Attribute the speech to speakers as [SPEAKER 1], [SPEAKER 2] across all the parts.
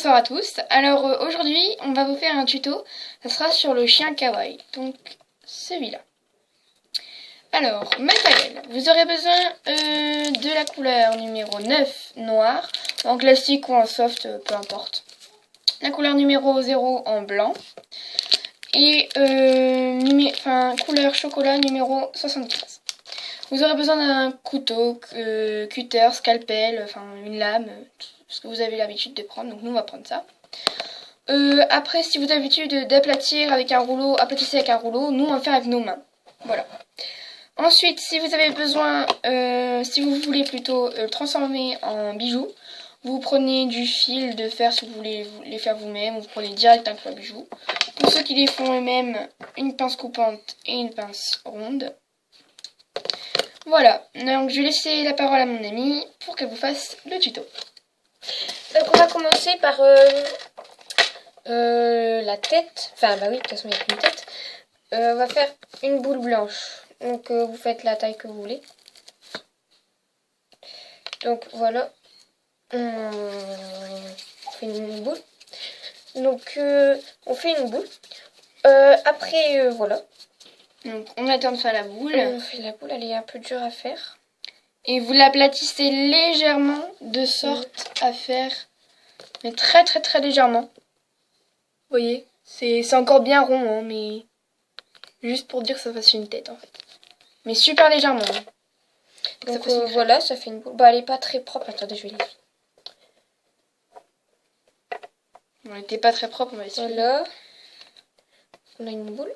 [SPEAKER 1] Bonsoir à tous. Alors aujourd'hui, on va vous faire un tuto. Ça sera sur le chien kawaii. Donc celui-là. Alors, matériel. Vous aurez besoin de la couleur numéro 9 noir, en classique ou en soft, peu importe. La couleur numéro 0 en blanc. Et couleur chocolat numéro 75. Vous aurez besoin d'un couteau, cutter, scalpel, une lame, ce que vous avez l'habitude de prendre. Donc nous on va prendre ça. Après, si vous avez l'habitude d'aplatir avec un rouleau, aplatissez avec un rouleau. Nous on va faire avec nos mains. Voilà. Ensuite, si vous avez besoin, si vous voulez plutôt transformer en bijoux, vous prenez du fil de fer si vous voulez les faire vous-même, vous prenez direct un club bijou. Pour ceux qui les font eux-mêmes, une pince coupante et une pince ronde. Voilà, donc je vais laisser la parole à mon amie pour qu'elle vous fasse le tuto.
[SPEAKER 2] Donc on va commencer par la tête. Enfin bah oui, de toute façon il n'y a qu'une tête. On va faire une boule blanche. Donc vous faites la taille que vous voulez. Donc voilà. On fait une boule. Donc on fait une boule. Après voilà.
[SPEAKER 1] Donc on attend de faire la boule.
[SPEAKER 2] On fait la boule, elle est un peu dure à faire.
[SPEAKER 1] Et vous l'aplatissez légèrement de sorte à faire, mais très très très légèrement. Vous voyez, c'est encore bien rond, hein, mais juste pour dire que ça fasse une tête en fait. Mais super légèrement. Hein.
[SPEAKER 2] Donc voilà, ça fait une boule. Bah elle est pas très propre. Attendez, je vais les.
[SPEAKER 1] Elle n'était pas très propre, on va essayer.
[SPEAKER 2] Voilà. On a une boule.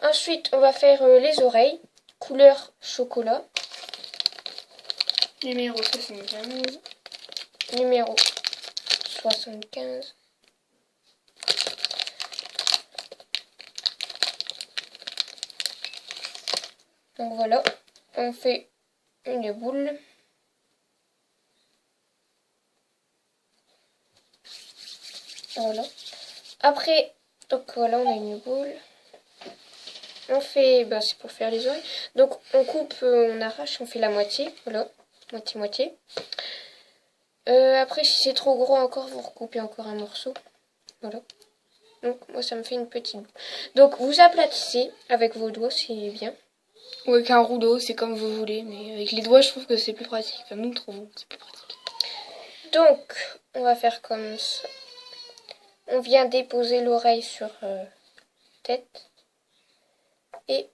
[SPEAKER 2] Ensuite, on va faire les oreilles. Couleur chocolat.
[SPEAKER 1] Numéro 75.
[SPEAKER 2] Numéro 75. Donc voilà, on fait une boule. Voilà. Après, donc voilà, on a une boule. On fait, bah c'est pour faire les oreilles. Donc on coupe, on arrache, on fait la moitié. Voilà, moitié-moitié. Après, si c'est trop gros encore, vous recoupez encore un morceau. Voilà. Donc moi, ça me fait une petite boule. Donc vous aplatissez avec vos doigts, c'est bien.
[SPEAKER 1] Ou avec un rouleau, c'est comme vous voulez. Mais avec les doigts, je trouve que c'est plus pratique. Enfin, nous trouvons que c'est plus pratique.
[SPEAKER 2] Donc, on va faire comme ça. On vient déposer l'oreille sur tête. Et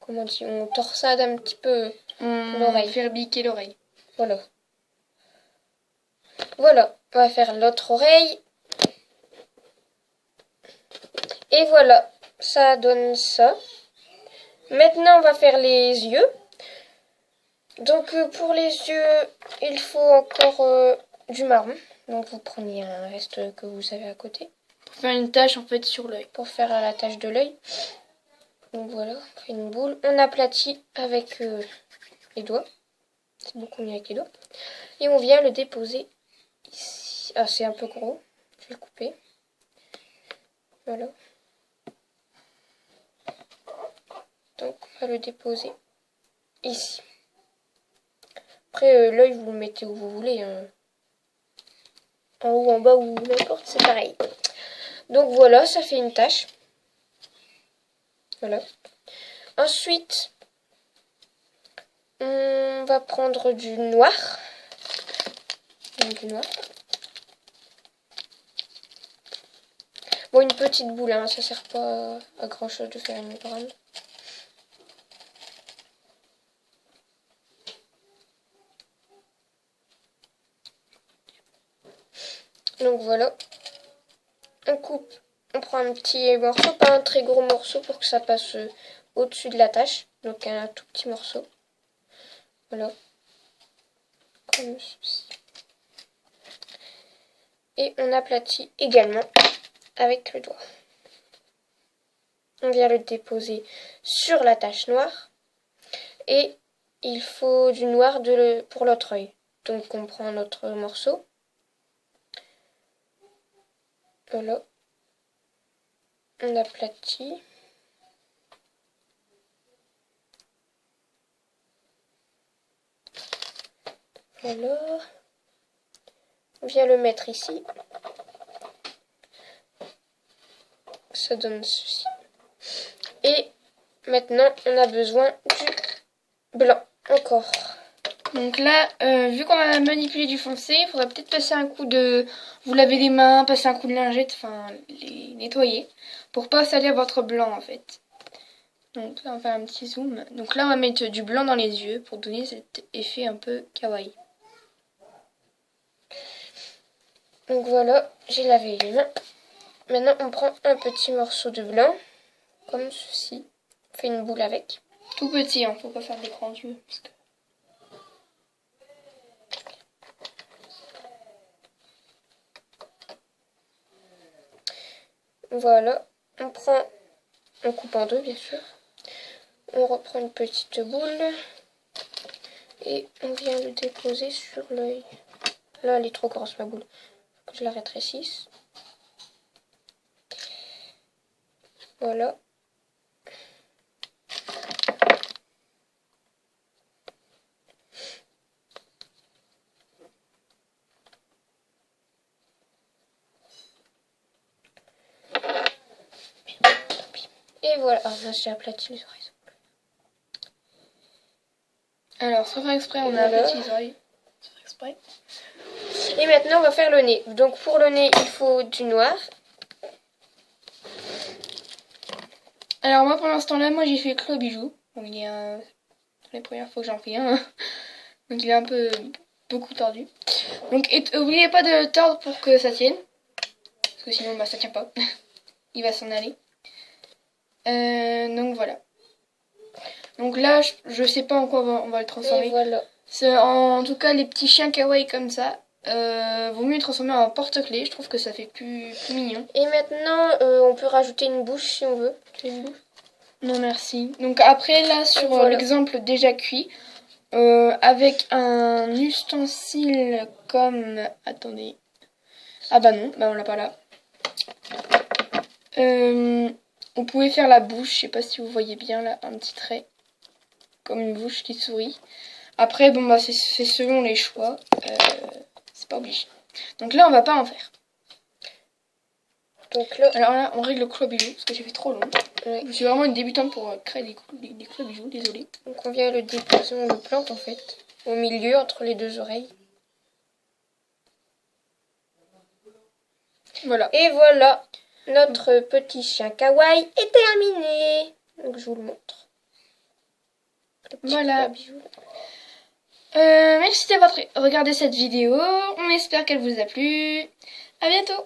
[SPEAKER 2] comment on dit, on torsade un petit peu l'oreille.
[SPEAKER 1] Faire biquer l'oreille.
[SPEAKER 2] Voilà. Voilà, on va faire l'autre oreille. Et voilà, ça donne ça. Maintenant, on va faire les yeux. Donc, pour les yeux, il faut encore du marron. Donc, vous prenez un reste que vous avez à côté.
[SPEAKER 1] Pour faire une tache, en fait, sur l'œil.
[SPEAKER 2] Pour faire la tache de l'œil. Donc, voilà, on fait une boule. On aplatit avec les doigts. C'est beaucoup mieux avec les doigts. Et on vient le déposer ici. Ah, c'est un peu gros. Je vais le couper. Voilà. Donc, on va le déposer ici. Après, l'œil, vous le mettez où vous voulez. Hein. En haut, en bas, ou n'importe, c'est pareil. Donc, voilà, ça fait une tache. Voilà. Ensuite, on va prendre du noir. Donc, du noir. Bon, une petite boule, hein, ça sert pas à grand chose de faire une grande. Donc voilà, on coupe, on prend un petit morceau, pas un très gros morceau pour que ça passe au-dessus de la tâche. Donc un tout petit morceau. Voilà. Comme ceci. Et on aplatit également avec le doigt. On vient le déposer sur la tache noire. Et il faut du noir pour l'autre œil. Donc on prend notre morceau. Voilà. On aplatit. Voilà. On vient le mettre ici. Ça donne ceci. Et maintenant, on a besoin du blanc. Encore.
[SPEAKER 1] Donc là, vu qu'on a manipulé du foncé, il faudrait peut-être passer un coup de... Vous lavez les mains, passer un coup de lingette, enfin, les nettoyer. Pour pas salir votre blanc, en fait. Donc là, on va faire un petit zoom. Donc là, on va mettre du blanc dans les yeux pour donner cet effet un peu kawaii.
[SPEAKER 2] Donc voilà, j'ai lavé les mains. Maintenant, on prend un petit morceau de blanc, comme ceci. On fait une boule avec.
[SPEAKER 1] Tout petit, hein, faut pas faire des grands yeux. Parce que...
[SPEAKER 2] Voilà, on coupe en deux, bien sûr. On reprend une petite boule et on vient le déposer sur l'œil. Là, elle est trop grosse, ma boule. Faut que je la rétrécisse. Voilà. Et voilà. Ah, là, j'ai aplati les oreilles.
[SPEAKER 1] Alors, sans faire exprès, on a
[SPEAKER 2] voilà.
[SPEAKER 1] aplati les oreilles. Sans faire exprès.
[SPEAKER 2] Et maintenant, on va faire le nez. Donc, pour le nez, il faut du noir.
[SPEAKER 1] Alors, moi, pour l'instant, là, j'ai fait Clos Bijou. Donc, il y a... C'est la première fois que j'en fais un. Donc, il est un peu... beaucoup tordu. Donc, n'oubliez pas de tordre pour que ça tienne. Parce que sinon, bah, ça tient pas. Il va s'en aller. Donc, voilà. Donc là, je sais pas en quoi on va le transformer.
[SPEAKER 2] Et voilà.
[SPEAKER 1] En tout cas, les petits chiens kawaii comme ça, vaut mieux les transformer en porte-clés. Je trouve que ça fait plus mignon.
[SPEAKER 2] Et maintenant, on peut rajouter une bouche si on veut.
[SPEAKER 1] Une bouche? Non, merci. Donc après, là, sur
[SPEAKER 2] voilà.
[SPEAKER 1] l'exemple déjà cuit, avec un ustensile comme... Attendez. Ah bah non, bah on l'a pas là. On pouvait faire la bouche, je sais pas si vous voyez bien là, un petit trait. Comme une bouche qui sourit. Après, bon bah c'est selon les choix. C'est pas obligé. Donc là, on va pas en faire.
[SPEAKER 2] Donc là...
[SPEAKER 1] Alors là, on règle le Clos Bijou, parce que j'ai fait trop long.
[SPEAKER 2] Ouais.
[SPEAKER 1] Je suis vraiment une débutante pour créer des Clos Bijoux, désolée.
[SPEAKER 2] Donc on vient le déposer, on le plante en fait. Au milieu, entre les deux oreilles.
[SPEAKER 1] Voilà.
[SPEAKER 2] Et voilà, notre petit chien kawaii est terminé. Donc je vous le montre.
[SPEAKER 1] Voilà. Merci d'avoir regardé cette vidéo. On espère qu'elle vous a plu. À bientôt.